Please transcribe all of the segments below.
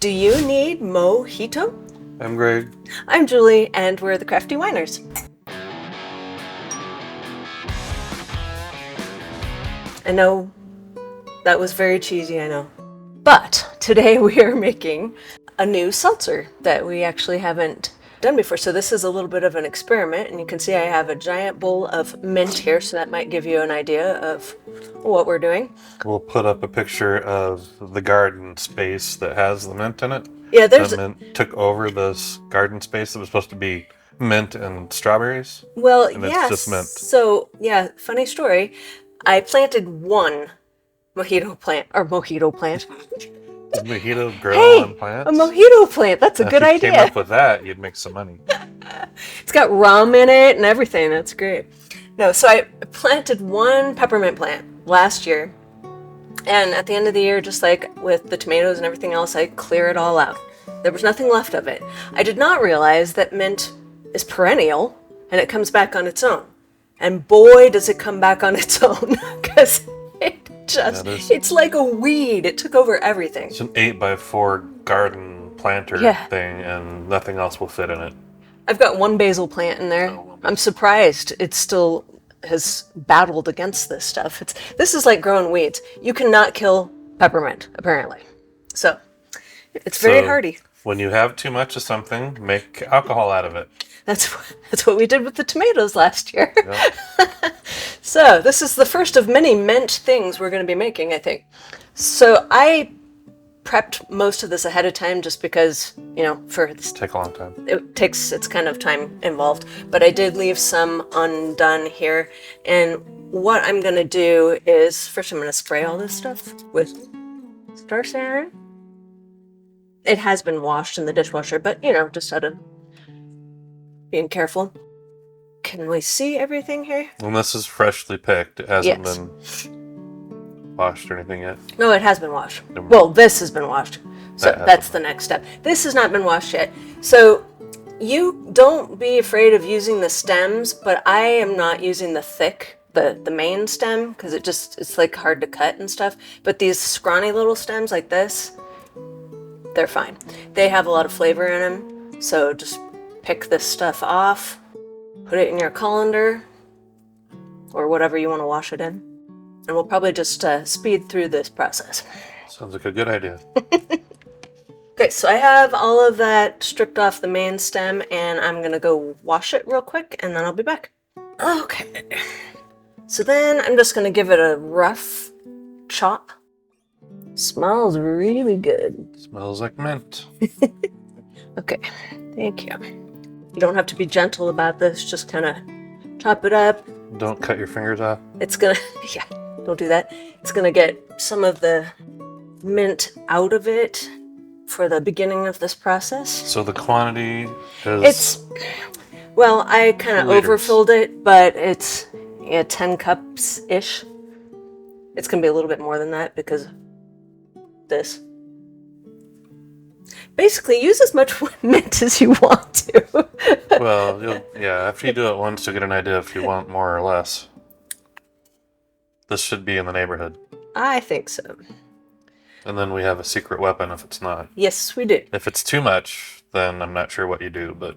Do you need mojito? I'm Greg. I'm Julie, and we're the Crafty Winers. I know that was very cheesy, I know. But today we are making a new seltzer that we actually haven't done before. So this is a little bit of an experiment, and you can see I have a giant bowl of mint here, so that might give you an idea of what we're doing. We'll put up a picture of the garden space that has the mint in it. Yeah, The mint took over this garden space that was supposed to be mint and strawberries. Well, and it's yes. just mint. So, yeah, funny story. I planted one mojito plant. Does mojito grow Hey, on plants? a mojito plant. That's a good If you idea. came up with that, you'd make some money. It's got rum in it and everything. That's great. No, so I planted one peppermint plant last year. And at the end of the year, just like with the tomatoes and everything else, I clear it all out. There was nothing left of it. I did not realize that mint is perennial and it comes back on its own. And boy, does it come back on its own, because it's like a weed. It took over everything. It's an 8x4 garden planter thing, and nothing else will fit in it. I've got one basil plant in there. I'm surprised it still has battled against this stuff. This is like growing weeds. You cannot kill peppermint, apparently. So it's very hardy. When you have too much of something, make alcohol out of it. That's what we did with the tomatoes last year. Yep. So this is the first of many mint things we're going to be making, I think. So I prepped most of this ahead of time just because, for this Take a long time. It's kind of time involved, but I did leave some undone here. And what I'm going to do is, first I'm going to spray all this stuff with Star Sarin. It has been washed in the dishwasher, but just out of being careful. Can we see everything here? And this is freshly picked. It hasn't been washed or anything yet. No, it has been washed. Well, this has been washed. So that's the next step. This has not been washed yet. So you don't be afraid of using the stems, but I am not using the thick, the main stem, because it's like hard to cut and stuff. But these scrawny little stems like this, they're fine. They have a lot of flavor in them. So just pick this stuff off, put it in your colander, or whatever you want to wash it in. And we'll probably just speed through this process. Sounds like a good idea. Okay, so I have all of that stripped off the main stem, and I'm going to go wash it real quick, and then I'll be back. Okay. So then I'm just going to give it a rough chop. Smells really good. Smells like mint. Okay, thank you. You don't have to be gentle about this, just kind of chop it up. Don't cut your fingers off. It's gonna, don't do that. It's gonna get some of the mint out of it for the beginning of this process. So the quantity is... I kind of overfilled it, but it's 10 cups-ish. It's gonna be a little bit more than that because of this. Basically, use as much mint as you want to. Well, after you do it once, you'll get an idea if you want more or less. This should be in the neighborhood. I think so. And then we have a secret weapon if it's not. Yes, we do. If it's too much, then I'm not sure what you do, but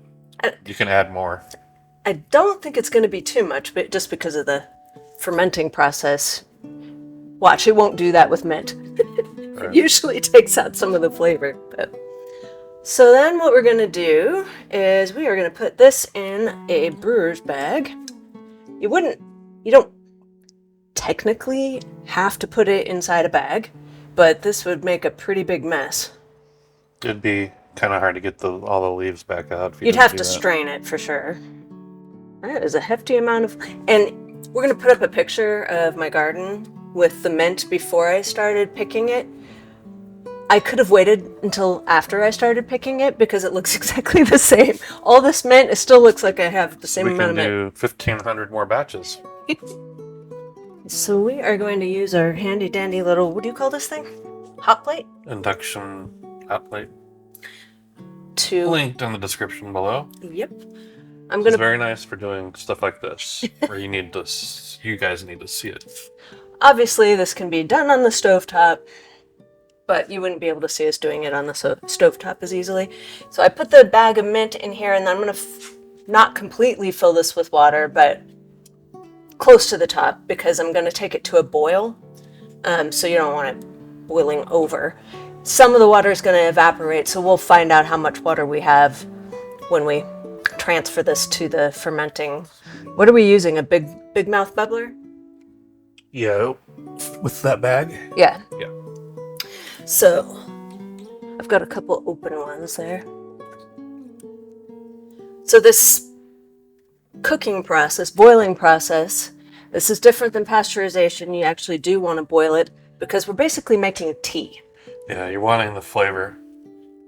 you can add more. I don't think it's going to be too much, but just because of the fermenting process. Watch, it won't do that with mint. It usually takes out some of the flavor. So then what we're going to do is we are going to put this in a brewer's bag. You don't technically have to put it inside a bag, but this would make a pretty big mess. It'd be kind of hard to get all the leaves back out. You'd have to strain it for sure. That is a hefty amount of... And we're going to put up a picture of my garden with the mint before I started picking it. I could have waited until after I started picking it because it looks exactly the same. All this mint, it still looks like I have the same amount of mint. We can do 1,500 more batches. So we are going to use our handy dandy little, what do you call this thing? Hot plate? Induction hot plate. Linked in the description below. Yep. It's very nice for doing stuff like this, where you guys need to see it. Obviously, this can be done on the stovetop, but you wouldn't be able to see us doing it on the stovetop as easily. So I put the bag of mint in here, and then I'm going to not completely fill this with water, but close to the top, because I'm going to take it to a boil. So you don't want it boiling over. Some of the water is going to evaporate, so we'll find out how much water we have when we transfer this to the fermenting. What are we using? A big mouth bubbler? Yeah, with that bag? Yeah. Yeah. So I've got a couple open ones there. So this cooking process, boiling process, this is different than pasteurization. You actually do want to boil it because we're basically making tea. Yeah, you're wanting the flavor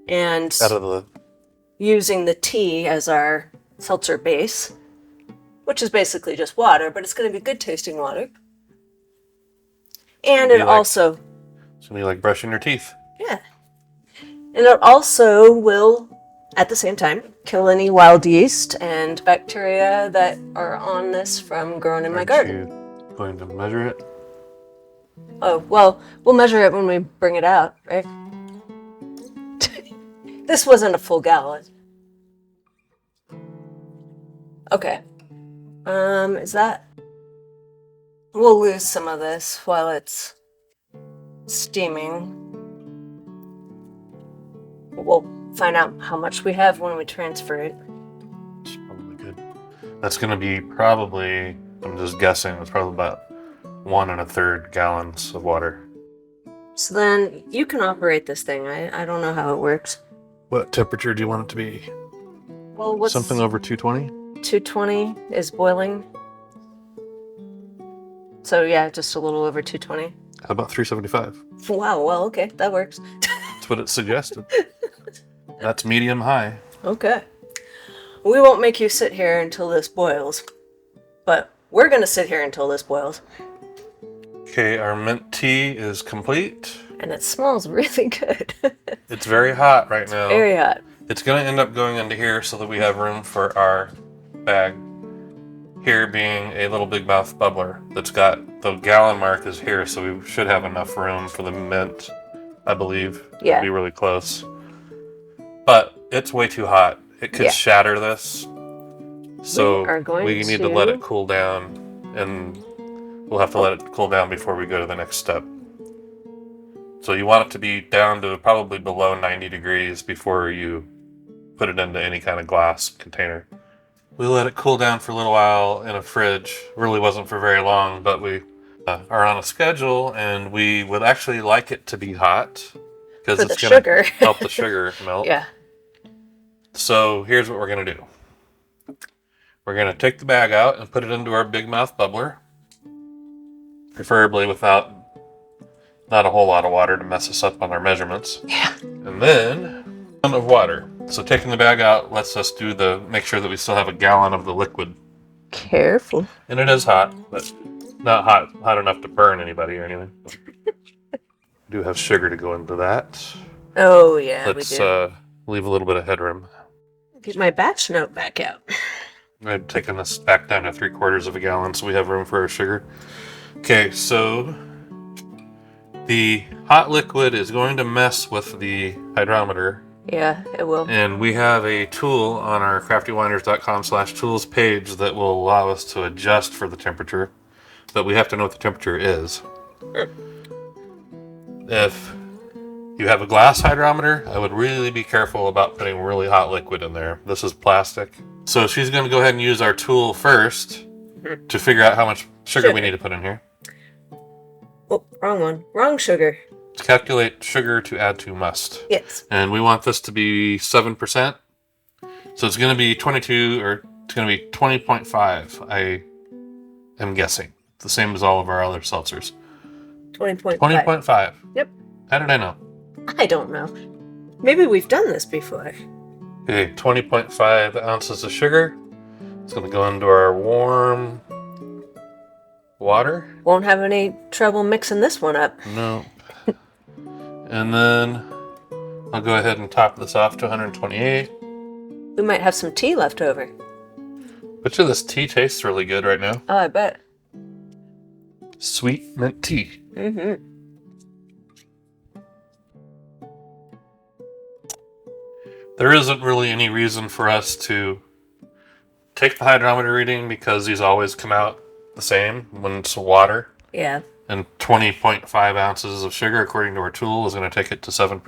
And out of the... using the tea as our seltzer base, which is basically just water, but it's going to be good tasting water. And it also... It's going to be like brushing your teeth. Yeah. And it also will, at the same time, kill any wild yeast and bacteria that are on this from growing in my garden. Are you going to measure it? Oh, well, we'll measure it when we bring it out, right? This wasn't a full gallon. Okay. Is that... We'll lose some of this while it's steaming. We'll find out how much we have when we transfer it. It's probably good. That's going to be probably, I'm just guessing, it's probably about 1 1/3 gallons of water. So then you can operate this thing. I don't know how it works. What temperature do you want it to be? Well, what's... Something over 220? 220 is boiling. So yeah, just a little over 220. How about 375? Wow, well, okay, that works. That's what it suggested. That's medium high. Okay. We won't make you sit here until this boils, but we're going to sit here until this boils. Okay, our mint tea is complete. And it smells really good. It's very hot right now. Very hot. It's going to end up going into here so that we have room for our bag. Here being a little big mouth bubbler that's got the gallon mark is here, so we should have enough room for the mint, I believe. Yeah. It'll be really close. But it's way too hot. It could shatter this. So we need to let it cool down, and we'll have to let it cool down before we go to the next step. So you want it to be down to probably below 90 degrees before you put it into any kind of glass container. We let it cool down for a little while in a fridge. Really wasn't for very long, but we are on a schedule, and we would actually like it to be hot because it's going to help the sugar melt. Yeah. So here's what we're going to do. We're going to take the bag out and put it into our big mouth bubbler, preferably without not a whole lot of water to mess us up on our measurements. Yeah. And then a ton of water. So taking the bag out lets us make sure that we still have a gallon of the liquid. Careful. And it is hot, but not hot enough to burn anybody or anything. We do have sugar to go into that. Oh yeah, Let's we do. Leave a little bit of headroom. Get my batch note back out. I've taken this back down to 3/4 of a gallon, so we have room for our sugar. Okay, so the hot liquid is going to mess with the hydrometer. Yeah, it will. And we have a tool on our craftywiners.com/tools page that will allow us to adjust for the temperature, but we have to know what the temperature is. If you have a glass hydrometer, I would really be careful about putting really hot liquid in there. This is plastic. So she's going to go ahead and use our tool first to figure out how much sugar we need to put in here. Oh, wrong one. Wrong sugar. To calculate sugar to add to must. Yes. And we want this to be 7%. So it's going to be 22, or it's going to be 20.5, I am guessing. The same as all of our other seltzers. 20.5. 20.5. Yep. How did I know? I don't know. Maybe we've done this before. Okay, 20.5 ounces of sugar. It's going to go into our warm water. Won't have any trouble mixing this one up. No. And then I'll go ahead and top this off to 128. We might have some tea left over. Bet you this tea tastes really good right now. Oh, I bet. Sweet mint tea. Mm-hmm. There isn't really any reason for us to take the hydrometer reading because these always come out the same when it's water. Yeah. And 20.5 ounces of sugar, according to our tool, is going to take it to 7%.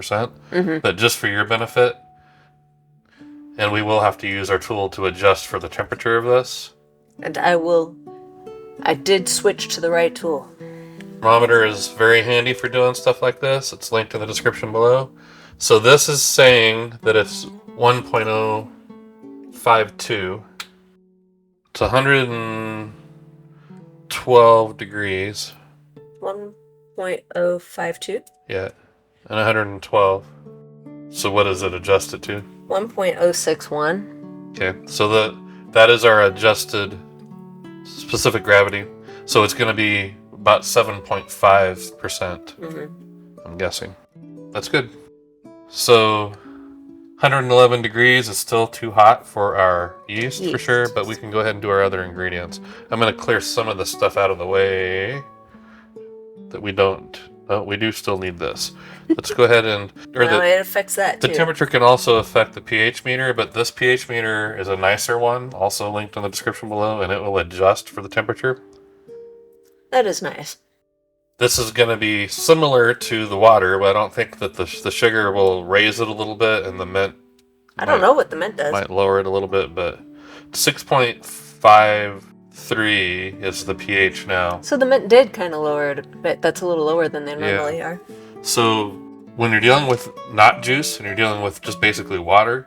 Mm-hmm. But just for your benefit, and we will have to use our tool to adjust for the temperature of this. And I did switch to the right tool. Thermometer is very handy for doing stuff like this. It's linked in the description below. So this is saying that it's 1.052. It's 112 degrees. 1.052? Yeah, and 112. So what does it adjust it to? 1.061. Okay, so that is our adjusted specific gravity. So it's going to be about 7.5%. Mm-hmm. I'm guessing. That's good. So 111 degrees is still too hot for our yeast for sure, but we can go ahead and do our other ingredients. I'm going to clear some of the stuff out of the way that we don't. Oh, we do still need this. Let's go ahead and... it affects that too. The temperature can also affect the pH meter, but this pH meter is a nicer one, also linked in the description below, and it will adjust for the temperature. That is nice. This is going to be similar to the water, but I don't think that the sugar will raise it a little bit, and the mint... I don't know what the mint does. Might lower it a little bit, but 6.53 is the pH now. So the mint did kind of lower it a bit. That's a little lower than they normally are. So when you're dealing with not juice, and you're dealing with just basically water,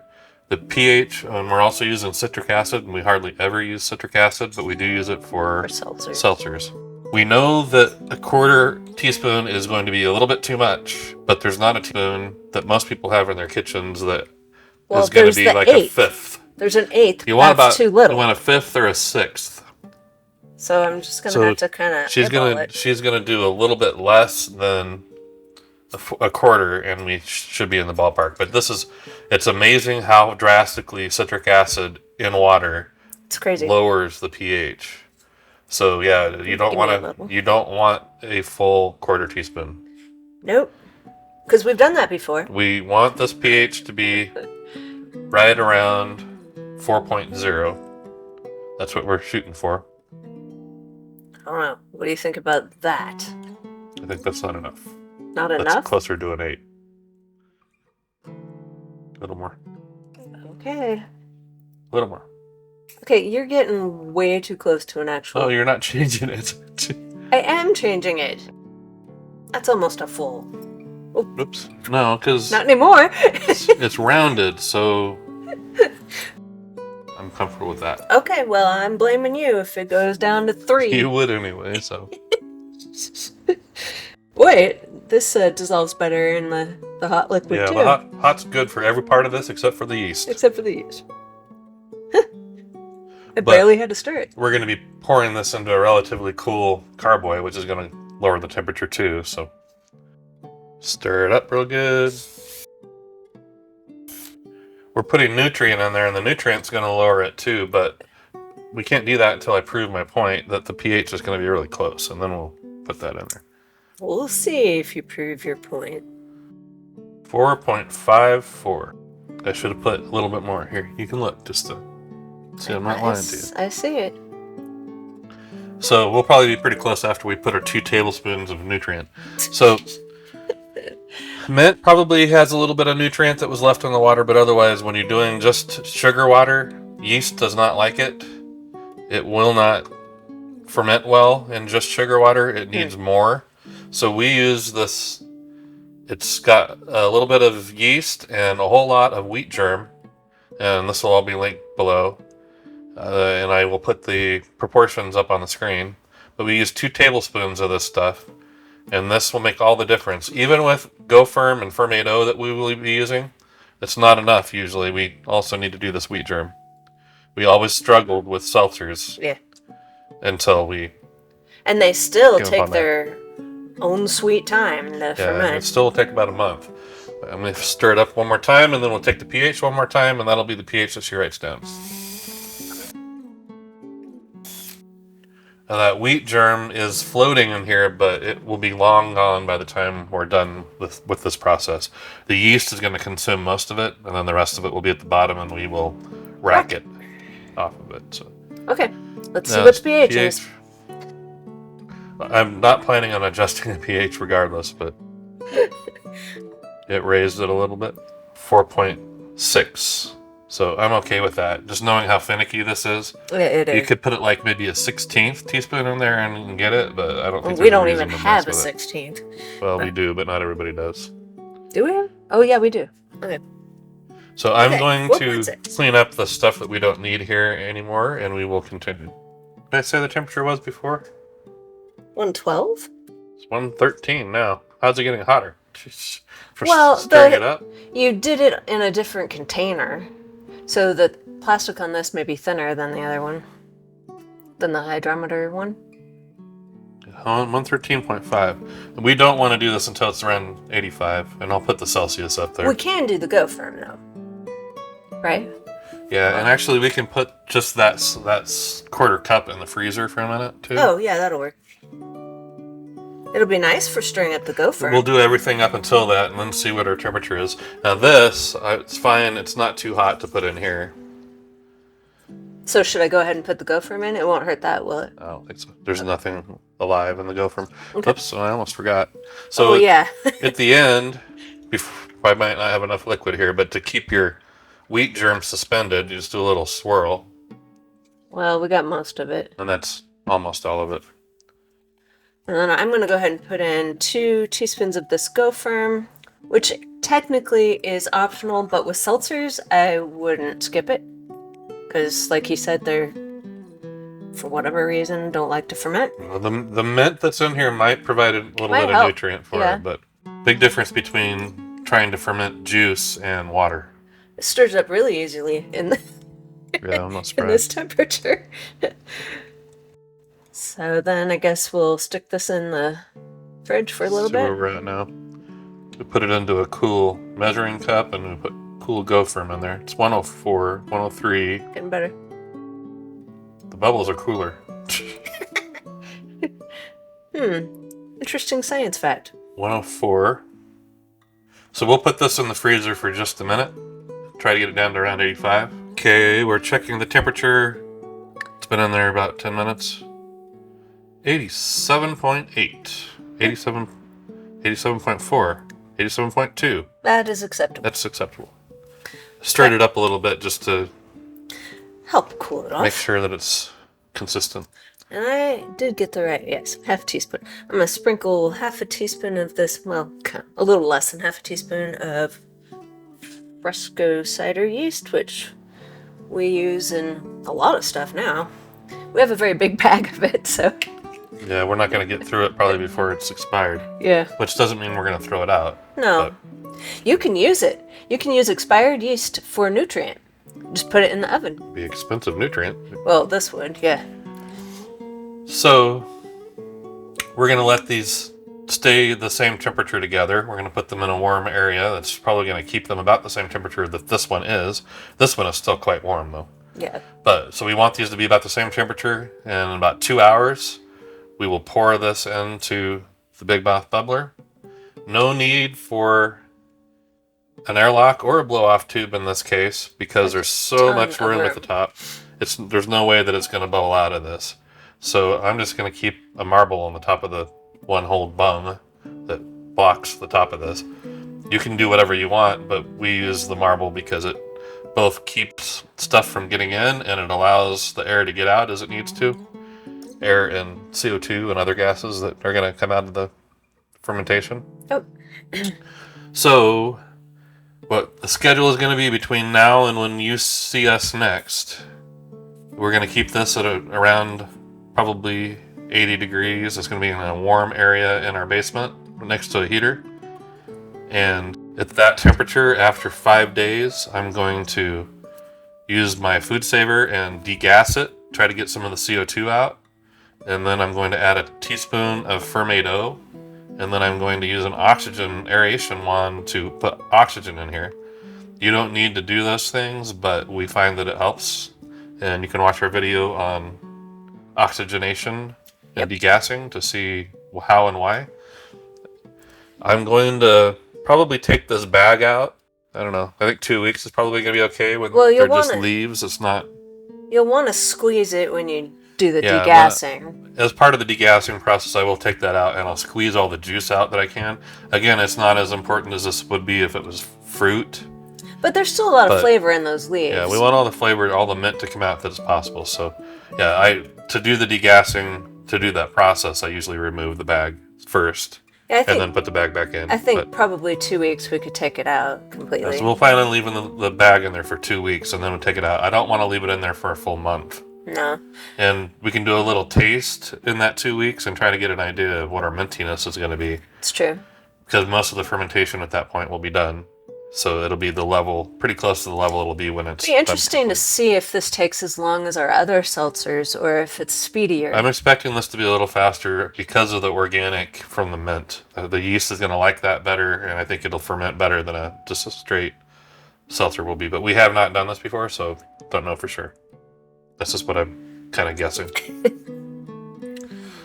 the pH, and we're also using citric acid, and we hardly ever use citric acid, but we do use it for seltzers. We know that a 1/4 teaspoon is going to be a little bit too much, but there's not a teaspoon that most people have in their kitchens that is going to be like a 1/5. There's an 1/8. That's too little. You want a 1/5 or a 1/6. So I'm just going to have to kind of she's gonna do a little bit less than a 1/4, and we should be in the ballpark. But it's amazing how drastically citric acid in water lowers the pH. So yeah, you don't want a full 1/4 teaspoon. Nope, because we've done that before. We want this pH to be right around 4.0. That's what we're shooting for. I don't know. What do you think about that? I think that's not enough. Not enough? That's closer to an 8. A little more. Okay. A little more. Okay, you're getting way too close to an actual... Oh, you're not changing it. I am changing it. That's almost a full. Oh. Oops. No, because... Not anymore. it's rounded, so... I'm comfortable with that. Okay, well, I'm blaming you if it goes down to 3. You would anyway, so... Wait, this dissolves better in the hot liquid too. Yeah, the hot's good for every part of this except for the yeast. Except for the yeast. I barely had to stir it. We're going to be pouring this into a relatively cool carboy, which is going to lower the temperature too, so... Stir it up real good. We're putting nutrient in there, and the nutrient's going to lower it too, but we can't do that until I prove my point that the pH is going to be really close, and then we'll put that in there. We'll see if you prove your point. 4.54. I should have put a little bit more. Here, you can look just to see I'm not lying to you. I see it. So we'll probably be pretty close after we put our 2 tablespoons of nutrient. So mint probably has a little bit of nutrient that was left in the water, but otherwise when you're doing just sugar water, yeast does not like it. It will not ferment well in just sugar water. It needs more. So we use this. It's got a little bit of yeast and a whole lot of wheat germ, and this will all be linked below. And I will put the proportions up on the screen. But we use 2 tablespoons of this stuff, and this will make all the difference. Even with Go Firm and Fermento that we will be using, it's not enough usually. We also need to do this wheat germ. We always struggled with seltzers. Yeah. Until we... And they still take their own sweet time to ferment. It still will take about a month. I'm going to stir it up one more time, and then we'll take the pH one more time, and that'll be the pH that she writes down. That wheat germ is floating in here, but it will be long gone by the time we're done with this process. The yeast is going to consume most of it, and then the rest of it will be at the bottom, and we will rack it off of it. So. Okay, let's see what pH is. I'm not planning on adjusting the pH regardless, but it raised it a little bit. 4.6. So I'm okay with that. Just knowing how finicky this is. It is. You could put it like maybe a 16th teaspoon in there and get it, but I don't think we don't even have a 16th. Well, we do, but not everybody does. Do we? Oh, yeah, we do. Okay. So I'm going to clean up the stuff that we don't need here anymore, and we will continue. Did I say the temperature was before? 112? It's 113 now. How's it getting hotter? Stirring it up? You did it in a different container. So the plastic on this may be thinner than the other one. Than the hydrometer one. 113.5. We don't want to do this until it's around 85, and I'll put the Celsius up there. We can do the Go Firm though. Right? Yeah, and actually we can put just that quarter cup in the freezer for a minute too. Oh yeah, that'll work. It'll be nice for stirring up the Go Firm. We'll do everything up until that and then see what our temperature is. Now this, it's fine. It's not too hot to put in here. So should I go ahead and put the Go Firm in? It won't hurt that, will it? I don't think so. There's nothing alive in the Go Firm. Okay. Oops, I almost forgot. So at the end, I might not have enough liquid here, but to keep your wheat germ suspended, you just do a little swirl. Well, we got most of it. And that's almost all of it. And then I'm going to go ahead and put in 2 teaspoons of this Go Firm, which technically is optional, but with seltzers, I wouldn't skip it. Because, like he said, they're, for whatever reason, don't like to ferment. Well, the mint that's in here might provide a little bit of nutrient for it, but big difference between trying to ferment juice and water. It stirs up really easily in I'm not surprised. in this temperature. So then I guess we'll stick this in the fridge for a little bit. Where we're at now. We put it into a cool measuring cup and we put cool Go Firm in there. It's 104, 103. Getting better. The bubbles are cooler. Interesting science fact. 104. So we'll put this in the freezer for just a minute. Try to get it down to around 85. Okay, we're checking the temperature. It's been in there about 10 minutes. 87.8, 87, 87.4, 87.2. That is acceptable. That's acceptable. Stirred it up a little bit just to help cool it off. Make sure that it's consistent. And I did get the right, yes, half a teaspoon. I'm going to sprinkle half a teaspoon of this, well, a little less than half a teaspoon of Fresco cider yeast, which we use in a lot of stuff now. We have a very big bag of it, so... Yeah, we're not going to get through it probably before it's expired. Yeah. Which doesn't mean we're going to throw it out. No. But you can use it. You can use expired yeast for nutrient. Just put it in the oven. It'd be expensive nutrient. Well, this would, yeah. So, we're going to let these stay the same temperature together. We're going to put them in a warm area. That's probably going to keep them about the same temperature that this one is. This one is still quite warm, though. Yeah. But, so we want these to be about the same temperature. And in about 2 hours, we will pour this into the Big Mouth Bubbler. No need for an airlock or a blow-off tube in this case, because there's so much room at the top. There's no way that it's going to bubble out of this. So I'm just going to keep a marble on the top of the one-hole bung that blocks the top of this. You can do whatever you want, but we use the marble because it both keeps stuff from getting in and it allows the air to get out as it needs to. Air and CO2 and other gases that are going to come out of the fermentation. Oh. So, what the schedule is going to be between now and when you see us next, we're going to keep this at around probably 80 degrees. It's going to be in a warm area in our basement next to a heater. And at that temperature, after 5 days, I'm going to use my food saver and degas it, try to get some of the CO2 out. And then I'm going to add a teaspoon of Fermento. And then I'm going to use an oxygen aeration wand to put oxygen in here. You don't need to do those things, but we find that it helps. And you can watch our video on oxygenation and degassing to see how and why. I'm going to probably take this bag out. I don't know. I think 2 weeks is probably going to be okay when they're just leaves. It's not... You'll want to squeeze it when you do the degassing. As part of the degassing process, I will take that out and I'll squeeze all the juice out that I can. Again, it's not as important as this would be if it was fruit. But there's still a lot of flavor in those leaves. Yeah, we want all the flavor, all the mint to come out that is possible. So, yeah, to do the degassing, to do that process, I usually remove the bag first. Yeah, and then put the bag back in. I think probably 2 weeks we could take it out completely. So we'll plan on leaving the bag in there for 2 weeks and then we'll take it out. I don't want to leave it in there for a full month. No. And we can do a little taste in that 2 weeks and try to get an idea of what our mintiness is going to be. It's true. Because most of the fermentation at that point will be done. So it'll be the level, pretty close to the level it'll be when it's... It'll be interesting to see if this takes as long as our other seltzers or if it's speedier. I'm expecting this to be a little faster because of the organic from the mint. The yeast is going to like that better, and I think it'll ferment better than just a straight seltzer will be. But we have not done this before, so don't know for sure. That's just what I'm kind of guessing.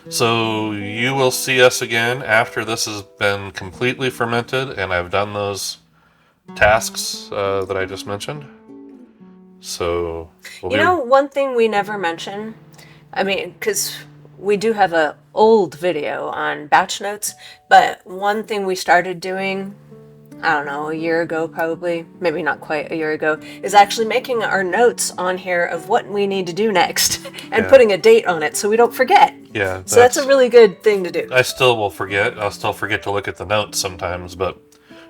So you will see us again after this has been completely fermented, and I've done those tasks that I just mentioned. So one thing we never mention, I mean, because we do have a old video on batch notes, but one thing we started doing, I don't know, a year ago probably, maybe not quite a year ago, is actually making our notes on here of what we need to do next and putting a date on it so we don't forget. Yeah. So that's a really good thing to do. I still will forget. I'll still forget to look at the notes sometimes, but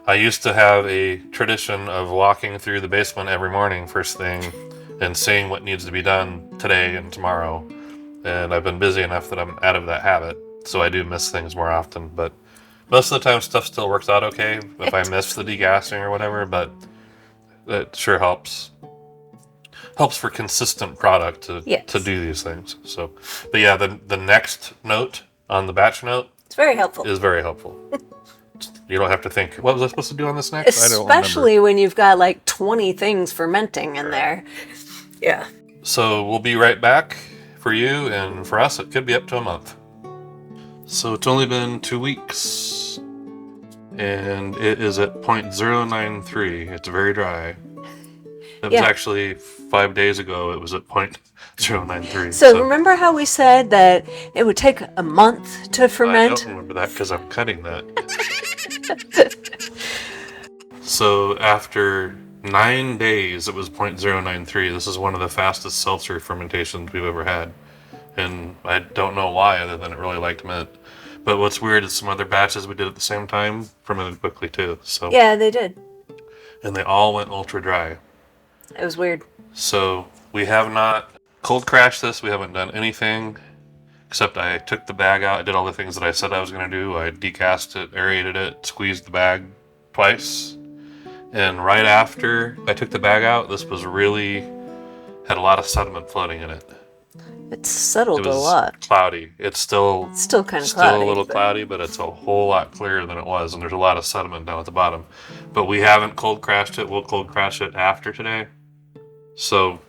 I used to have a tradition of walking through the basement every morning first thing and seeing what needs to be done today and tomorrow. And I've been busy enough that I'm out of that habit, so I do miss things more often. But most of the time stuff still works out okay if I miss the degassing or whatever, but it sure helps. Helps for consistent product to do these things. So, but yeah, the next note on the batch note is very helpful. You don't have to think, what was I supposed to do on this next? Especially when you've got like 20 things fermenting in there. Yeah. So we'll be right back for you, and for us, it could be up to a month. So it's only been 2 weeks, and it is at 0.093. It's very dry. It was actually 5 days ago, it was at 0.093. So remember how we said that it would take a month to ferment? I don't remember that because I'm cutting that. So after 9 days, it was 0.093. This is one of the fastest seltzer fermentations we've ever had. And I don't know why, other than it really liked mint. But what's weird is some other batches we did at the same time fermented quickly too. So yeah, they did. And they all went ultra dry. It was weird. So we have not cold crashed this. We haven't done anything. Except I took the bag out. I did all the things that I said I was going to do. I degassed it, aerated it, squeezed the bag twice. And right after I took the bag out, this was had a lot of sediment floating in it. It's settled a lot. Cloudy. It's still kind of cloudy. Still a little cloudy, but it's a whole lot clearer than it was. And there's a lot of sediment down at the bottom. But we haven't cold crashed it. We'll cold crash it after today. So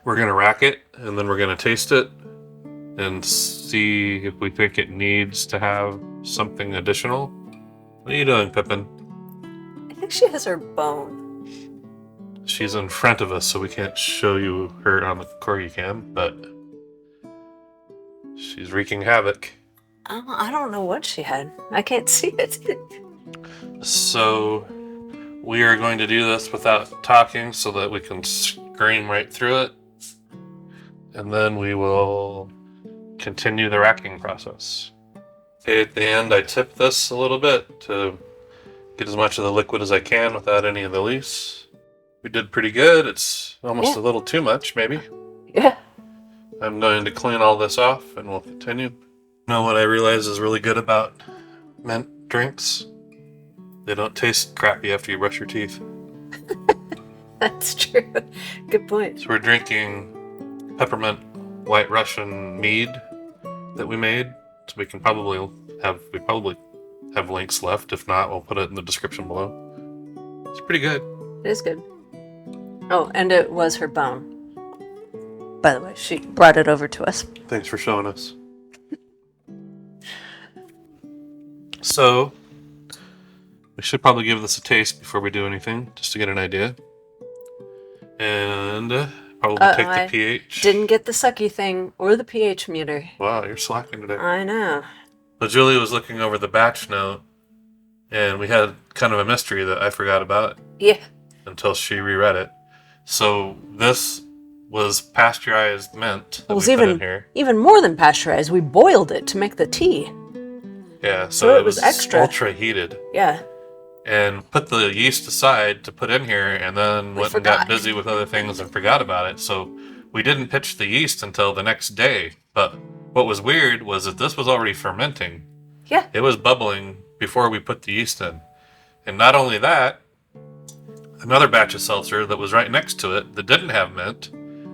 we're going to rack it, and then we're going to taste it and see if we think it needs to have something additional. What are you doing, Pippin? I think she has her bone. She's in front of us, so we can't show you her on the corgi cam, but she's wreaking havoc. I don't know what she had. I can't see it. So we are going to do this without talking so that we can scream right through it. And then we will continue the racking process. Okay, at the end, I tip this a little bit to get as much of the liquid as I can without any of the lees. We did pretty good. It's almost a little too much, maybe. Yeah. I'm going to clean all this off and we'll continue. You know what I realize is really good about mint drinks? They don't taste crappy after you brush your teeth. That's true. Good point. So we're drinking peppermint White Russian mead that we made. So we probably have links left. If not, we'll put it in the description below. It's pretty good. It is good. Oh, and it was her bone. By the way, she brought it over to us. Thanks for showing us. So we should probably give this a taste before we do anything, just to get an idea. And probably take the pH. Didn't get the sucky thing or the pH meter. Wow, you're slacking today. I know. But Julie was looking over the batch note, and we had kind of a mystery that I forgot about. Yeah. Until she reread it. So this was pasteurized mint that we put in here. Even more than pasteurized. We boiled it to make the tea. Yeah, so it was extra. Ultra heated. Yeah. And put the yeast aside to put in here, and then went and got busy with other things and forgot about it. So we didn't pitch the yeast until the next day. But what was weird was that this was already fermenting. Yeah. It was bubbling before we put the yeast in. And not only that, another batch of seltzer that was right next to it that didn't have mint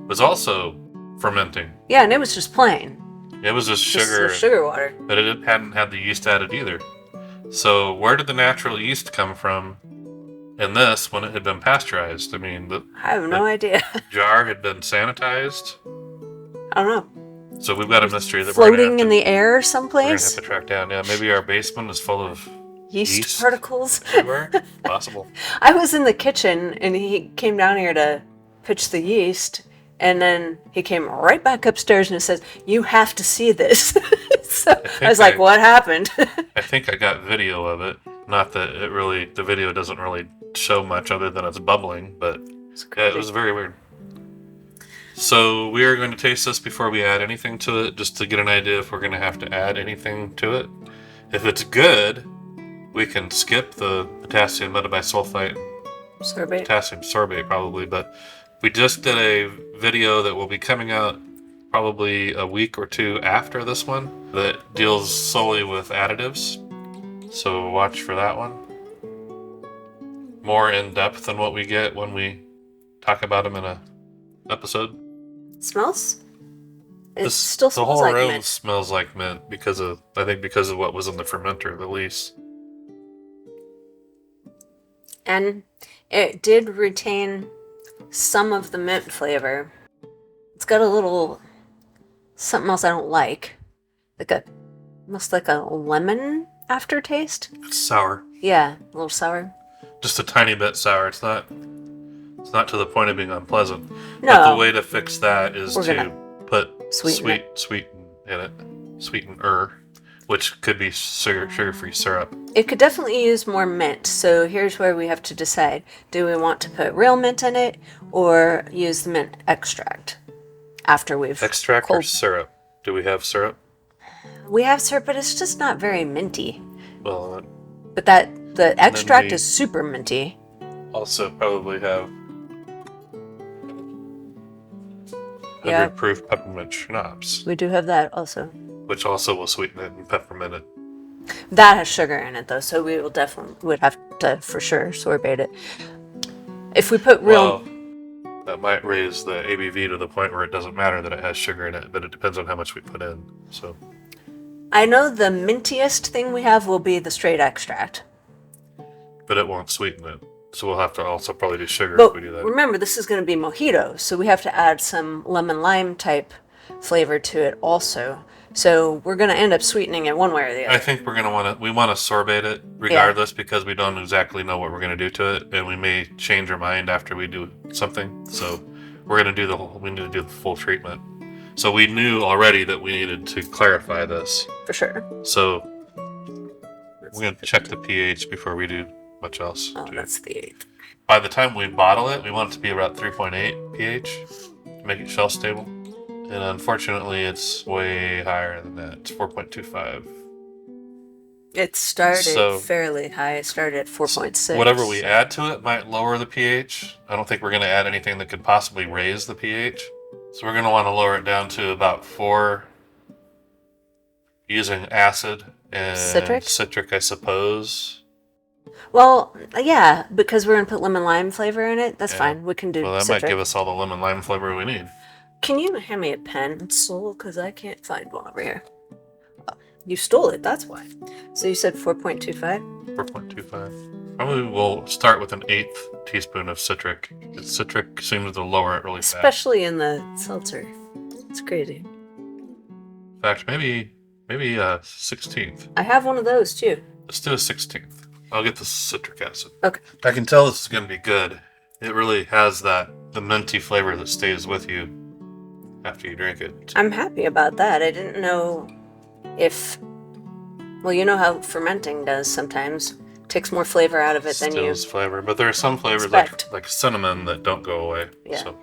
was also fermenting. Yeah, and it was just plain. It was just sugar. Sugar water. But it hadn't had the yeast added either. So where did the natural yeast come from in this when it had been pasteurized? I mean, I have no idea. Jar had been sanitized. I don't know. So we've got a mystery that floating in the air someplace. We're gonna have to track down. Yeah, maybe our basement is full of yeast particles. Everywhere. Possible. I was in the kitchen and he came down here to pitch the yeast, and then he came right back upstairs and says, "You have to see this." So I was like, "What happened?" I think I got video of it. Not that the video doesn't really show much other than it's bubbling, but yeah, it was very weird. So we are going to taste this before we add anything to it, just to get an idea if we're going to have to add anything to it. If it's good, we can skip the potassium metabisulfite sorbate. Potassium sorbate probably, but we just did a video that will be coming out probably a week or two after this one that deals solely with additives. So watch for that one. More in depth than what we get when we talk about them in a episode. Smells? It still smells like mint. The whole room smells like mint because of what was in the fermenter, the least. And it did retain some of the mint flavor. It's got a little something else I don't like. Almost like a lemon aftertaste. It's sour. Yeah, a little sour. Just a tiny bit sour. It's not to the point of being unpleasant. No. But the way to fix that is to put sweetener in it. Sweetener, which could be sugar-free syrup. It could definitely use more mint. So here's where we have to decide. Do we want to put real mint in it or use the mint extract after we've Extract or syrup? Do we have syrup? We have syrup, but it's just not very minty. Well, but the extract is super minty. Also probably have 100 proof peppermint schnapps. We do have that also. Which also will sweeten it and peppermint it. That has sugar in it though, so we would have to for sure sorbate it. If we put real... Well, that might raise the ABV to the point where it doesn't matter that it has sugar in it, but it depends on how much we put in. So I know the mintiest thing we have will be the straight extract. But it won't sweeten it. So we'll have to also probably do sugar if we do that. Remember, this is going to be mojito, so we have to add some lemon lime type flavor to it also. So we're going to end up sweetening it one way or the other. I think we want to sorbate it regardless because we don't exactly know what we're going to do to it, and we may change our mind after we do something. So we're going to do we need to do the full treatment. So we knew already that we needed to clarify this. For sure. So we're going to check the pH before we do much else. Oh, that's the 8. By the time we bottle it, we want it to be about 3.8 pH to make it shelf stable. And unfortunately, it's way higher than that. It's 4.25. It started fairly high. It started at 4.6. Whatever we add to it might lower the pH. I don't think we're going to add anything that could possibly raise the pH. So we're going to want to lower it down to about 4 using acid and citric, I suppose. Well, yeah, because we're going to put lemon lime flavor in it. That's fine. We can do Well, that citric. might give us all the lemon lime flavor we need. Can you hand me a pencil? Because I can't find one over here. Oh, you stole it, that's why. So you said 4.25? 4.25. Probably we'll start with an 1/8 teaspoon of citric. Citric seems to lower it really fast. Especially in the seltzer. It's crazy. In fact, maybe a 16th. I have one of those too. Let's do a 16th. I'll get the citric acid. Okay. I can tell this is going to be good. It really has the minty flavor that stays with you after you drink it. I'm happy about that. I didn't know if... Well, you know how fermenting does sometimes. Takes more flavor out of it than you... Stills flavor. But there are some flavors like cinnamon that don't go away. Yeah. So.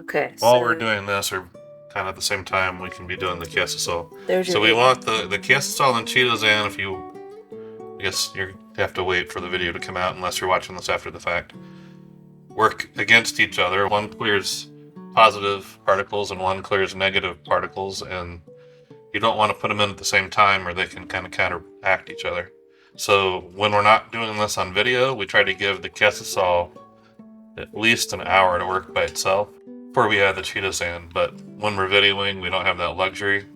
Okay, While we're doing this, or kind of at the same time, we can be doing the queso. So we want the queso and Cheetos in. If you... I guess you have to wait for the video to come out unless you're watching this after the fact. Work against each other. One clears positive particles and one clears negative particles, and you don't want to put them in at the same time or they can kind of counteract each other. So when we're not doing this on video, we try to give the queso at least an hour to work by itself before we add the Cheetos in. But when we're videoing, we don't have that luxury.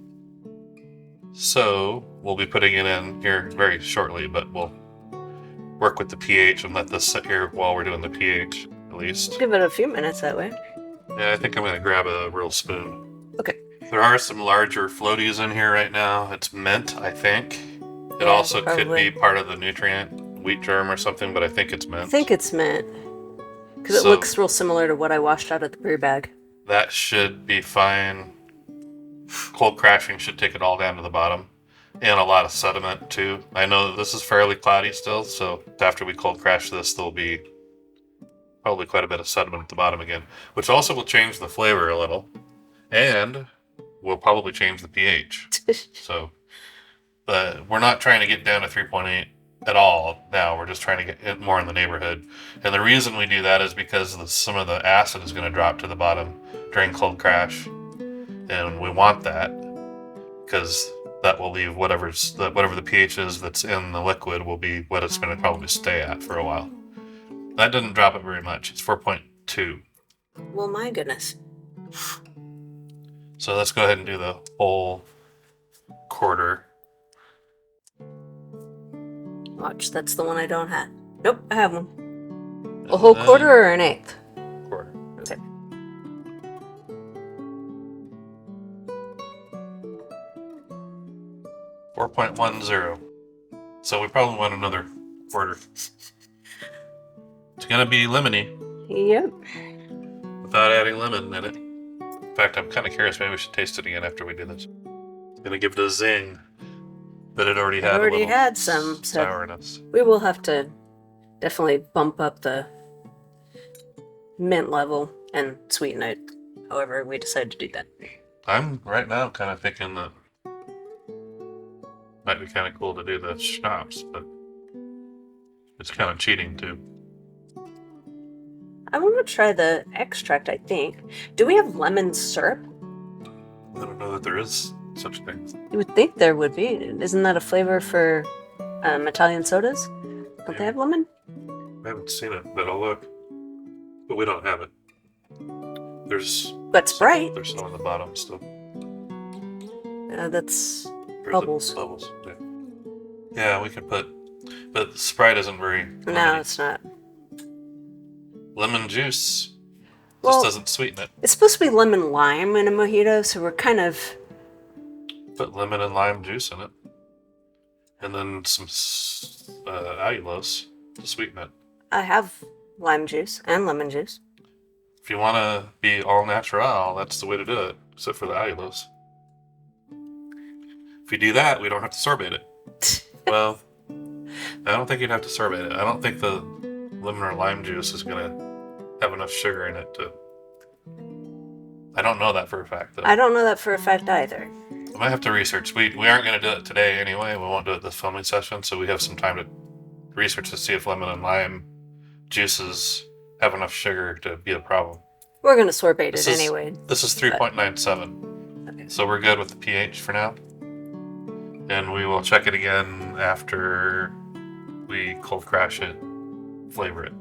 So we'll be putting it in here very shortly, but we'll work with the pH and let this sit here while we're doing the pH at least. Give it a few minutes that way. Yeah, I think I'm going to grab a real spoon. Okay. There are some larger floaties in here right now. It's mint, I think. It also could be part of the nutrient, wheat germ or something, but I think it's mint. I think it's mint. Because it looks real similar to what I washed out of the brew bag. That should be fine. Cold crashing should take it all down to the bottom. And a lot of sediment too. I know that this is fairly cloudy still, so after we cold crash this, there'll be probably quite a bit of sediment at the bottom again, which also will change the flavor a little. And will probably change the pH. So, but we're not trying to get down to 3.8 at all now. We're just trying to get it more in the neighborhood. And the reason we do that is because some of the acid is going to drop to the bottom during cold crash. And we want that because that will leave whatever the pH is that's in the liquid will be what it's going to probably stay at for a while. That didn't drop it very much. It's 4.2. Well, my goodness. So let's go ahead and do the whole quarter. Watch, that's the one I don't have. Nope, I have one. A whole quarter or an eighth? Quarter. Okay. $4.10. So we probably want another quarter. It's gonna be lemony. Yep. Without adding lemon in it. In fact, I'm kind of curious. Maybe we should taste it again after we do this. I'm gonna give it a zing, but it already had some sourness. We will have to definitely bump up the mint level and sweeten it. However, we decide to do that. I'm right now kind of thinking that might be kind of cool to do the schnapps, but it's kind of cheating too. I want to try the extract, I think. Do we have lemon syrup? I don't know that there is such a thing. You would think there would be. Isn't that a flavor for Italian sodas? Don't they have lemon? I haven't seen it, but I'll look. But we don't have it. But Sprite. There's some on the bottom still. That's bubbles. Bubbles, yeah. Yeah, we could put... But Sprite isn't very... No, it's not. Lemon juice just doesn't sweeten it. It's supposed to be lemon lime in a mojito, so we're kind of... Put lemon and lime juice in it. And then some allulose to sweeten it. I have lime juice and lemon juice. If you want to be all natural, that's the way to do it, except for the allulose. If you do that, we don't have to sorbate it. Well, I don't think you'd have to sorbate it. I don't think the lemon or lime juice is going to have enough sugar in it to... I don't know that for a fact, though. I don't know that for a fact either. I might have to research. We aren't going to do it today anyway. We won't do it this filming session, so we have some time to research to see if lemon and lime juices have enough sugar to be a problem. We're going to sorbate it anyway. This is 3.97. Okay. So we're good with the pH for now. And we will check it again after we cold crash it, flavor it.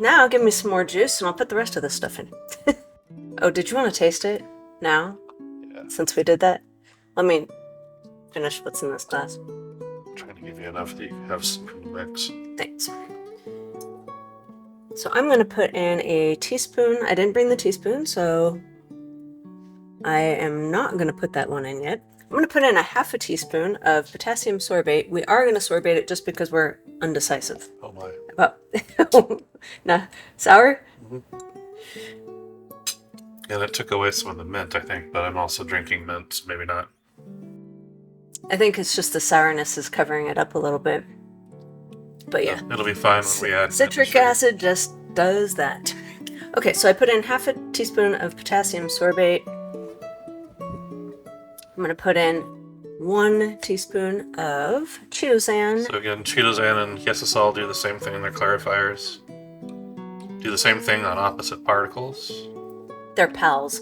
Now give me some more juice and I'll put the rest of this stuff in. Oh, did you want to taste it now? Yeah. Since we did that? Let me finish what's in this glass. I'm trying to give you enough that you can have some from the mix. Thanks. So I'm going to put in a teaspoon. I didn't bring the teaspoon, so I am not going to put that one in yet. I'm going to put in a half a teaspoon of potassium sorbate. We are going to sorbate it just because we're undecisive. Oh my. Oh, nah, sour? Mm-hmm. Yeah, that took away some of the mint, I think, but I'm also drinking mint, so maybe not. I think it's just the sourness is covering it up a little bit. But yeah. It'll be fine when we add citric acid just does that. Okay, so I put in half a teaspoon of potassium sorbate. I'm going to put in 1 teaspoon of chitosan. So again, chitosan and yesisol do the same thing in their clarifiers. Do the same thing on opposite particles. They're pals.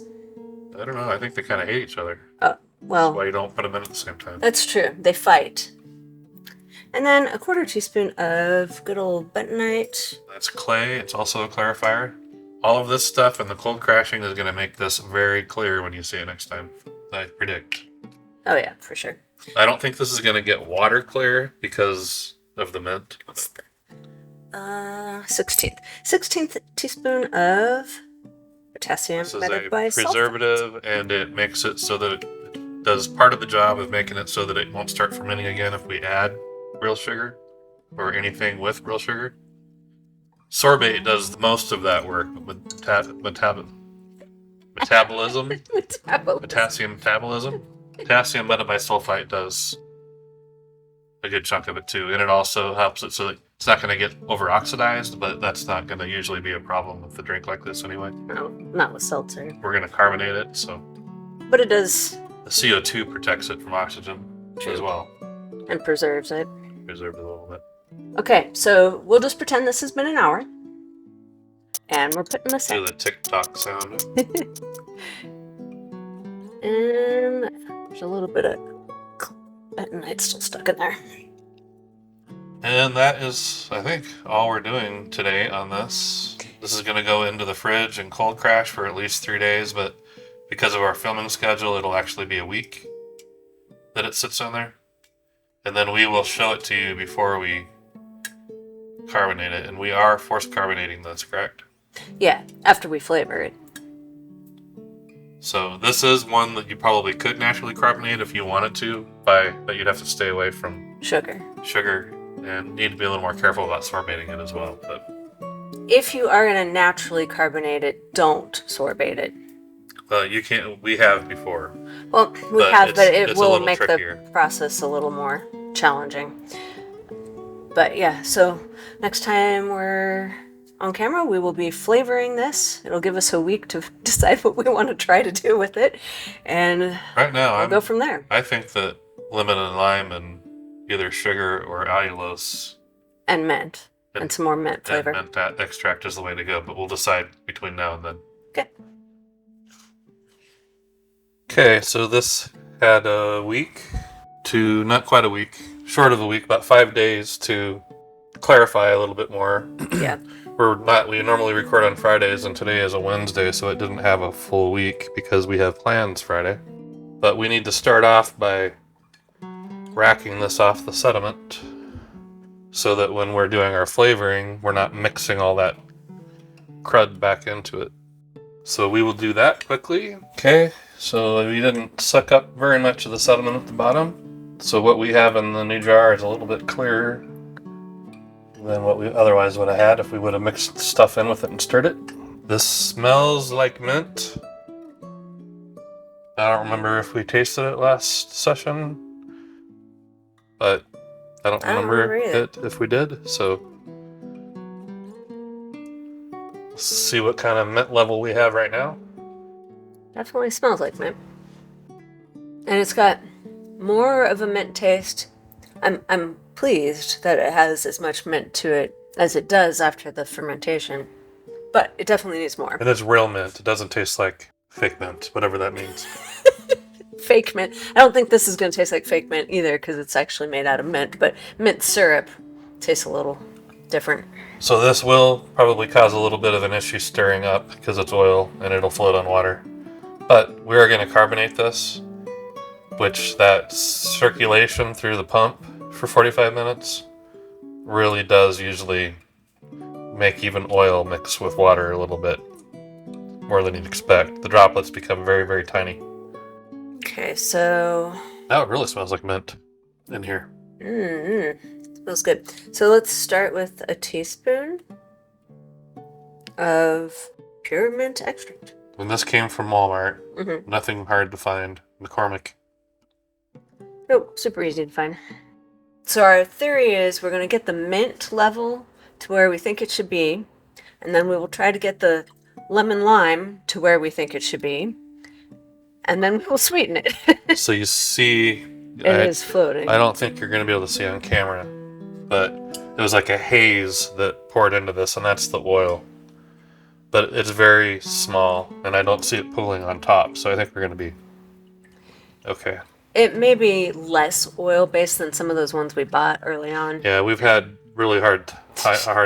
I don't know. I think they kind of hate each other. Well, that's why you don't put them in at the same time. That's true. They fight. And then a 1/4 teaspoon of good old bentonite. That's clay. It's also a clarifier. All of this stuff and the cold crashing is going to make this very clear when you see it next time. I predict. Oh yeah, for sure. I don't think this is going to get water clear because of the mint. 16th teaspoon of potassium. This is a preservative, and it makes it so that it does part of the job of making it so that it won't start fermenting again if we add real sugar or anything with real sugar. Sorbate does the most of that work, but metabolism, potassium metabolism, potassium metabisulfite does a good chunk of it too, and it also helps it so that it's not going to get over-oxidized, but that's not going to usually be a problem with a drink like this anyway. No, not with seltzer. We're going to carbonate it, so. But it does. The CO2 protects it from oxygen as well. And preserves it. Preserves it a little bit. Okay, so we'll just pretend this has been an hour. And we're putting this in. Do the tick-tock sound. And there's a little bit of bentonite still stuck in there. And that is, I think, all we're doing today on this. This is going to go into the fridge and cold crash for at least 3 days, but because of our filming schedule, it'll actually be a week that it sits on there. And then we will show it to you before we carbonate it. And we are force carbonating this, correct? Yeah, after we flavor it. So this is one that you probably could naturally carbonate if you wanted to, but you'd have to stay away from sugar. And need to be a little more careful about sorbating it as well. But if you are going to naturally carbonate it, don't sorbate it. You can't. We have before. Well, but it will make trickier. The process a little more challenging. But yeah, so next time we're on camera, we will be flavoring this. It'll give us a week to decide what we want to try to do with it, and right now we'll go from there. I think that lemon and lime and either sugar or allulose and mint and some more mint flavor. And mint extract is the way to go, but we'll decide between now and then. Okay. Okay, so this had a week to, not quite a week, short of a week, about 5 days to clarify a little bit more. Yeah. We normally record on Fridays, and today is a Wednesday, so it didn't have a full week because we have plans Friday. But we need to start off by racking this off the sediment so that when we're doing our flavoring, we're not mixing all that crud back into it. So we will do that quickly. Okay, so we didn't suck up very much of the sediment at the bottom. So what we have in the new jar is a little bit clearer than what we otherwise would have had if we would have mixed stuff in with it and stirred it. This smells like mint. I don't remember if we tasted it last session, but I don't remember it if we did, so let's see what kind of mint level we have right now. Definitely smells like mint. And it's got more of a mint taste. I'm pleased that it has as much mint to it as it does after the fermentation, but it definitely needs more. And it's real mint. It doesn't taste like fake mint, whatever that means. Fake mint. I don't think this is going to taste like fake mint either because it's actually made out of mint, but mint syrup tastes a little different. So this will probably cause a little bit of an issue stirring up because it's oil and it'll float on water. But we're going to carbonate this, which that circulation through the pump for 45 minutes really does usually make even oil mix with water a little bit more than you'd expect. The droplets become very, very tiny. Okay, so Now it really smells like mint in here. Smells good. So let's start with a teaspoon of pure mint extract. And this came from Walmart. Nothing hard to find. McCormick. Nope, super easy to find. So our theory is we're going to get the mint level to where we think it should be, and then we will try to get the lemon lime to where we think it should be, and then we'll sweeten it. So you see... It is floating. I don't think you're going to be able to see on camera, but it was like a haze that poured into this, and that's the oil. But it's very small, and I don't see it pooling on top, so I think we're going to be okay. It may be less oil-based than some of those ones we bought early on. Yeah, we've had really a hard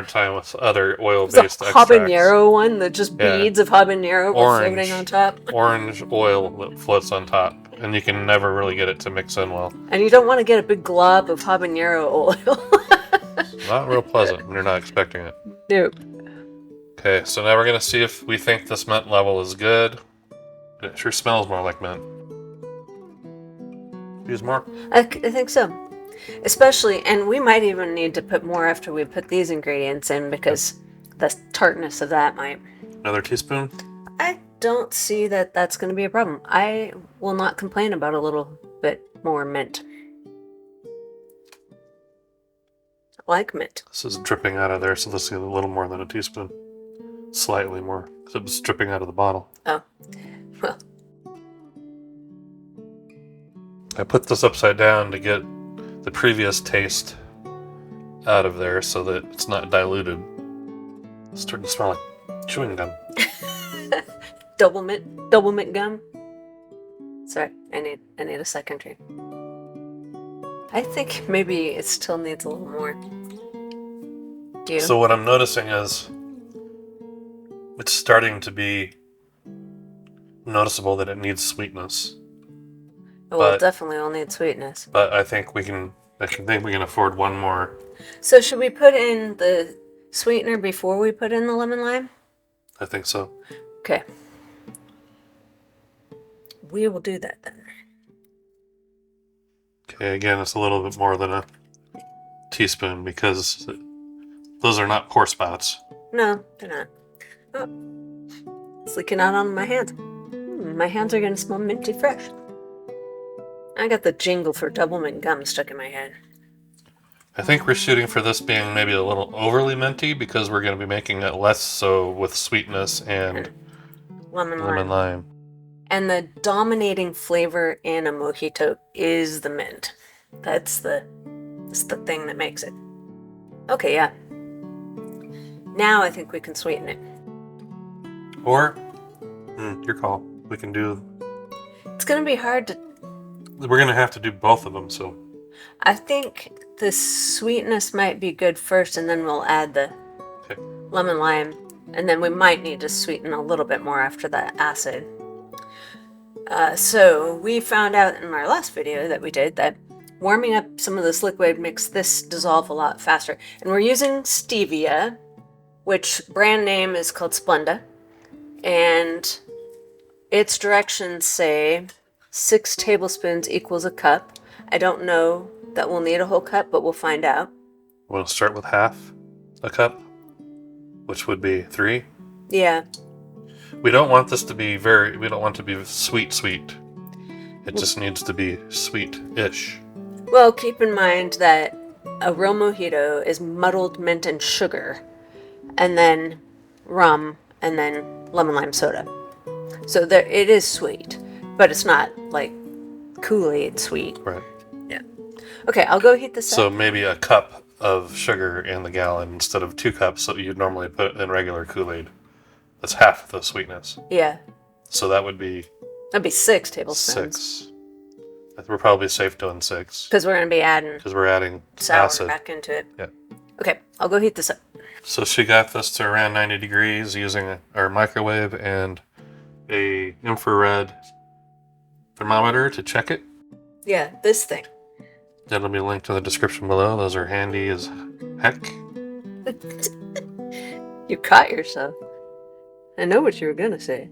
time with other oil-based extracts. Habanero one, that just beads of habanero floating on top. Orange oil that floats on top, and you can never really get it to mix in well. And you don't want to get a big glob of habanero oil. Not real pleasant when you're not expecting it. Nope. Okay, so now we're going to see if we think this mint level is good. It sure smells more like mint. Use more? I think so. Especially, and we might even need to put more after we put these ingredients in because the tartness of that might... Another teaspoon? I don't see that that's going to be a problem. I will not complain about a little bit more mint. I like mint. This is dripping out of there, so this is a little more than a teaspoon. Slightly more, because it was dripping out of the bottle. Oh, well. I put this upside down to get the previous taste out of there so that it's not diluted. It's starting to smell like chewing gum. Double mint gum. Sorry, I need a second drink. I think maybe it still needs a little more. Do you? So what I'm noticing is it's starting to be noticeable that it needs sweetness. Well, it definitely will need sweetness. But I think we can afford one more. So should we put in the sweetener before we put in the lemon lime? I think so. Okay. We will do that then. Okay, again, it's a little bit more than a teaspoon because those are not pour spouts. No, they're not. Oh, it's leaking out on my hands. My hands are going to smell minty fresh. I got the jingle for double mint gum stuck in my head. I think we're shooting for this being maybe a little overly minty because we're going to be making it less so with sweetness and lemon lime. And the dominating flavor in a mojito is the mint. That's the thing that makes it. Okay, yeah. Now I think we can sweeten it. Or, your call. We can do... It's going to be hard to... We're going to have to do both of them, so... I think the sweetness might be good first, and then we'll add the lemon lime. And then we might need to sweeten a little bit more after the acid. So we found out in our last video that we did that warming up some of this liquid makes this dissolve a lot faster. And we're using stevia, which brand name is called Splenda. And its directions say 6 tablespoons equals a cup. I don't know that we'll need a whole cup, but we'll find out. We'll start with half a cup, which would be 3. Yeah. We don't want this to be we don't want it to be sweet. It just needs to be sweet-ish. Well, keep in mind that a real mojito is muddled mint and sugar, and then rum, and then lemon lime soda. So it is sweet, but it's not like Kool-Aid sweet. Right. Yeah. Okay, I'll go heat this up. So maybe a cup of sugar in the gallon instead of 2 cups that you'd normally put in regular Kool-Aid. That's half the sweetness. Yeah. So that'd be 6 tablespoons. 6. We're probably safe doing 6. Because we're going to be adding sour acid back into it. Yeah. Okay, I'll go heat this up. So she got this to around 90 degrees using our microwave and a infrared thermometer to check it. Yeah, this thing. That'll be linked in the description below. Those are handy as heck. You caught yourself. I know what you were going to say.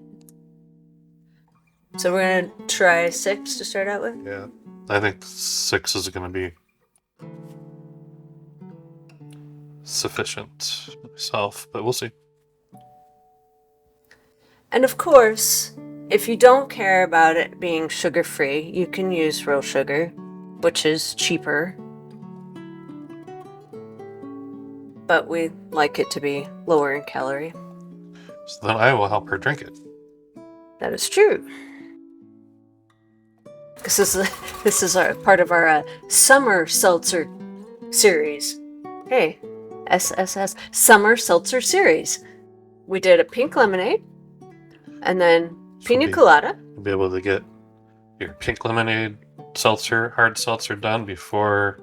So we're going to try 6 to start out with? Yeah. I think 6 is going to be sufficient myself, but we'll see. And of course, if you don't care about it being sugar-free, you can use real sugar, which is cheaper. But we like it to be lower in calorie. So then I will help her drink it. That is true. This is our part of our summer seltzer series. Hey, SSS, summer seltzer series. We did a pink lemonade, and then pina colada. You'll be able to get your pink lemonade hard seltzer done before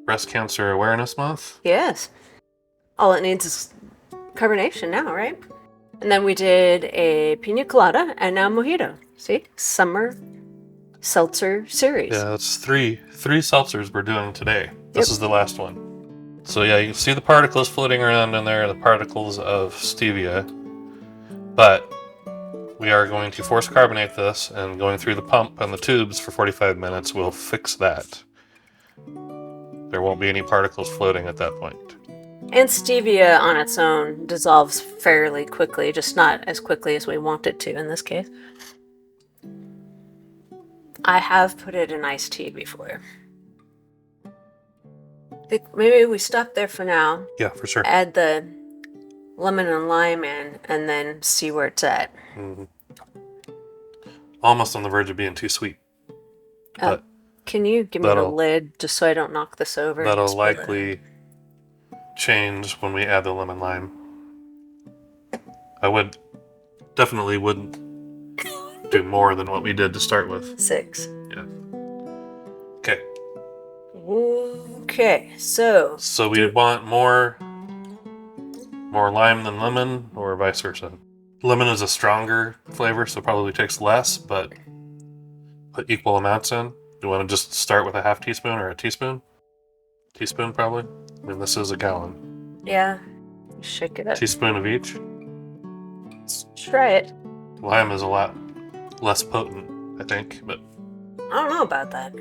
Breast Cancer Awareness Month. Yes. All it needs is carbonation now, right? And then we did a pina colada and now mojito. See? Summer seltzer series. Yeah, that's three seltzers we're doing today. This is the last one. So yeah, you can see the particles floating around in there, the particles of stevia. But we are going to force carbonate this, and going through the pump and the tubes for 45 minutes will fix that. There won't be any particles floating at that point. And stevia on its own dissolves fairly quickly, just not as quickly as we want it to in this case. I have put it in iced tea before. I think maybe we stop there for now. Yeah, for sure. Add the lemon and lime in, and then see where it's at. Mm-hmm. Almost on the verge of being too sweet. But can you give me the lid just so I don't knock this over? That'll likely change when we add the lemon lime. I definitely wouldn't do more than what we did to start with. 6. Yeah. Okay. Okay, so we want more lime than lemon, or vice versa. Lemon is a stronger flavor, so probably takes less, but put equal amounts in. You want to just start with a half teaspoon or a teaspoon? Teaspoon, probably. I mean, this is a gallon. Yeah. Shake it up. Teaspoon of each. Let's try it. Lime is a lot less potent, I think, but I don't know about that.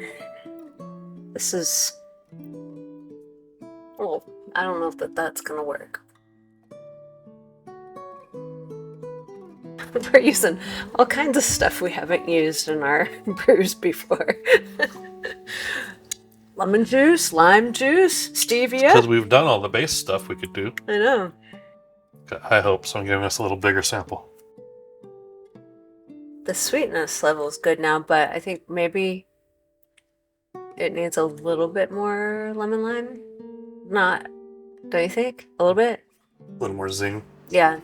This is... Well, I don't know if that's gonna work. We're using all kinds of stuff we haven't used in our brews before. Lemon juice, lime juice, stevia. Because we've done all the base stuff we could do. I know. Got high hopes on giving us a little bigger sample. The sweetness level is good now, but I think maybe it needs a little bit more lemon lime. Not, don't you think? A little bit? A little more zing. Yeah.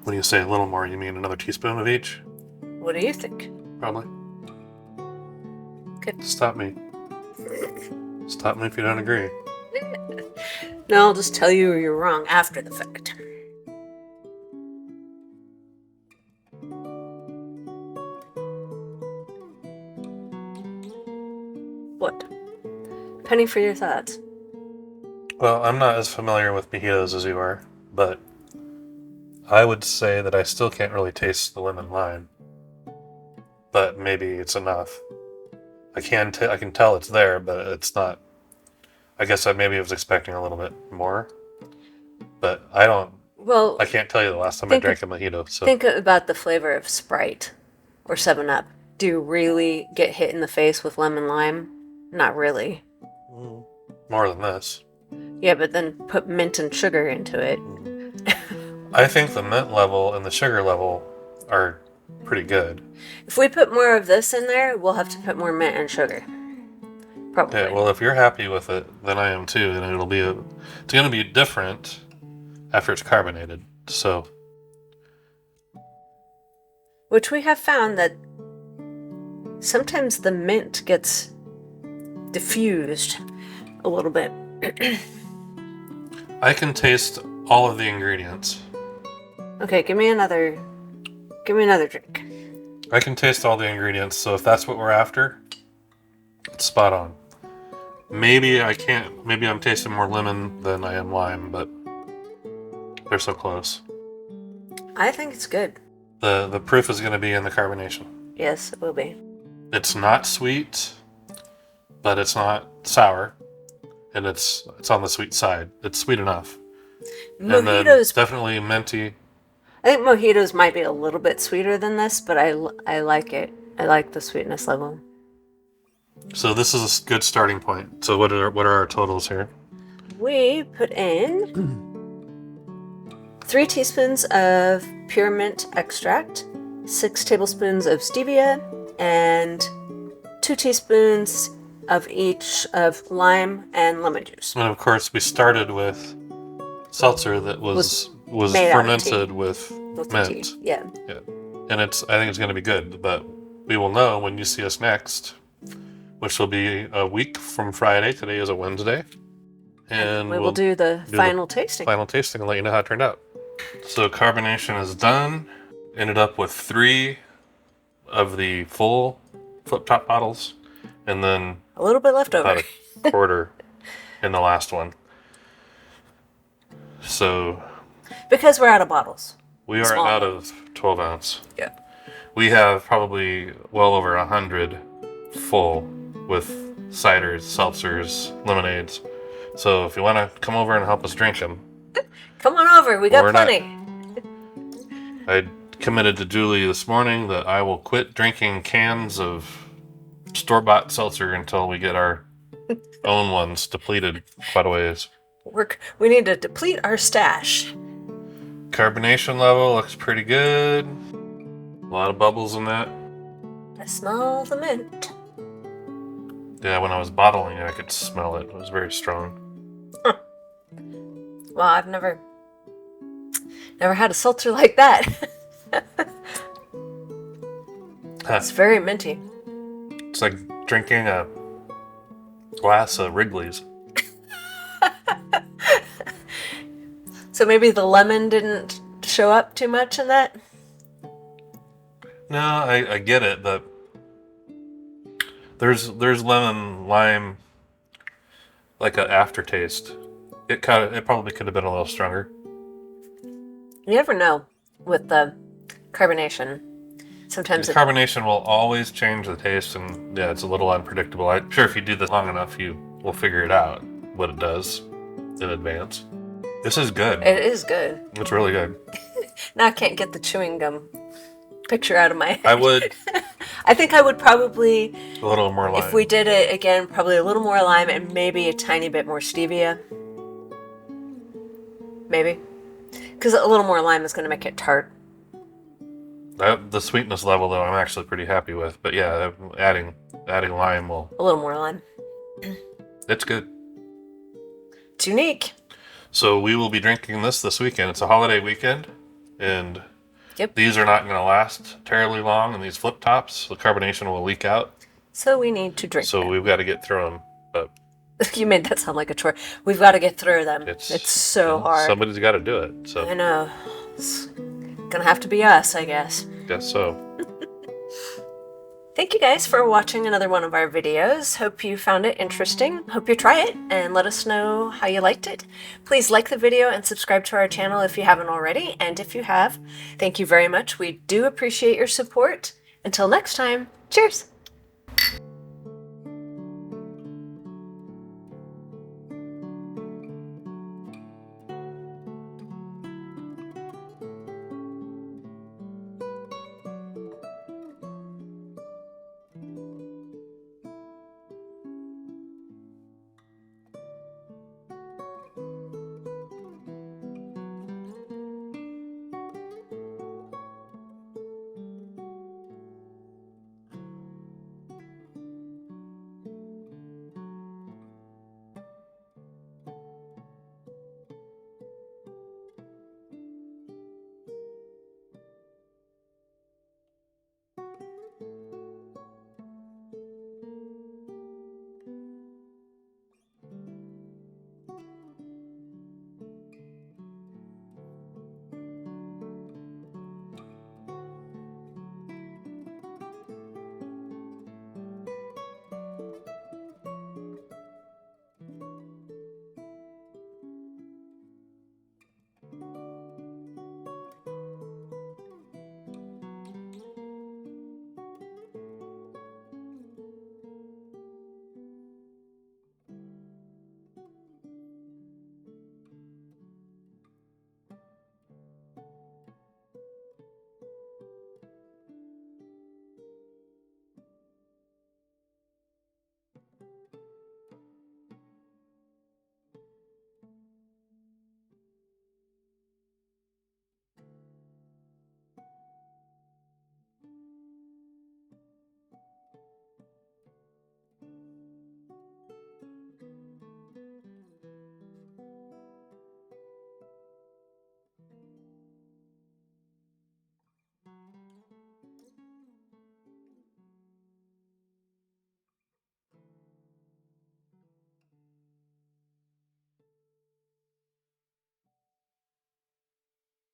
When you say a little more, you mean another teaspoon of each? What do you think? Probably. Okay. Stop me. Stop me if you don't agree. No, I'll just tell you you're wrong after the fact. What? Penny for your thoughts. Well, I'm not as familiar with mojitos as you are, but I would say that I still can't really taste the lemon lime. But maybe it's enough. I can tell it's there, but it's not. I guess I was expecting a little bit more. But I don't. Well, I can't tell you the last time I drank a mojito. So think about the flavor of Sprite or 7-Up. Do you really get hit in the face with lemon lime? Not really. More than this. Yeah, but then put mint and sugar into it. I think the mint level and the sugar level are pretty good. If we put more of this in there, we'll have to put more mint and sugar. Probably. Yeah, well, if you're happy with it, then I am too, and it's going to be different after it's carbonated. So, which we have found that sometimes the mint gets diffused a little bit. I can taste all of the ingredients. Okay, give me another drink. I can taste all the ingredients, so if that's what we're after, it's spot on. Maybe I'm tasting more lemon than I am lime, but they're so close. I think it's good. The proof is going to be in the carbonation. Yes, it will be. It's not sweet, but it's not sour, and it's on the sweet side. It's sweet enough. Mojitos, and then definitely minty. I think mojitos might be a little bit sweeter than this, but I like it. I like the sweetness level. So this is a good starting point. So what are our totals here? We put in 3 teaspoons of pure mint extract, 6 tablespoons of stevia, and 2 teaspoons of each of lime and lemon juice. And of course, we started with seltzer that was fermented with mint. Tea. Yeah. And I think it's going to be good, but we will know when you see us next, which will be a week from Friday. Today is a Wednesday. And we will do the final tasting. Final tasting and let you know how it turned out. So carbonation is done. Ended up with 3 of the full flip top bottles, and then a little bit left over. About a quarter in the last one. So because we're out of bottles. We are out of 12 ounce. Yeah. We have probably well over 100 full with ciders, seltzers, lemonades. So if you want to come over and help us drink them, come on over. We got plenty. I committed to Julie this morning that I will quit drinking cans of store-bought seltzer until we get our own ones depleted quite a ways. We need to deplete our stash. Carbonation level looks pretty good. A lot of bubbles in that. I smell the mint. Yeah, when I was bottling it, I could smell it. It was very strong. Huh. Well, I've never had a seltzer like that. It's very minty. It's like drinking a glass of Wrigley's. So maybe the lemon didn't show up too much in that? No, I get it, but there's lemon, lime, like an aftertaste. It probably could have been a little stronger. You never know with the carbonation. Sometimes the carbonation will always change the taste, and yeah, it's a little unpredictable. I'm sure if you do this long enough, you will figure it out what it does in advance. This is good. It is good. It's really good. Now I can't get the chewing gum picture out of my head. I would. I think I would probably a little more lime. If we did it again, probably a little more lime and maybe a tiny bit more stevia. Maybe. Because a little more lime is going to make it tart. The sweetness level, though, I'm actually pretty happy with. But yeah, adding lime will... A little more lime. It's good. It's unique. So we will be drinking this weekend. It's a holiday weekend. And these are not going to last terribly long. And these flip tops, the carbonation will leak out. So we need to drink them. We've got to get through them. But you made that sound like a chore. We've got to get through them. It's so hard. Somebody's got to do it. So I know. It's gonna have to be us, I guess. Guess so. Thank you guys for watching another one of our videos. Hope you found it interesting. Hope you try it and let us know how you liked it. Please like the video and subscribe to our channel if you haven't already. And if you have, thank you very much. We do appreciate your support. Until next time, cheers!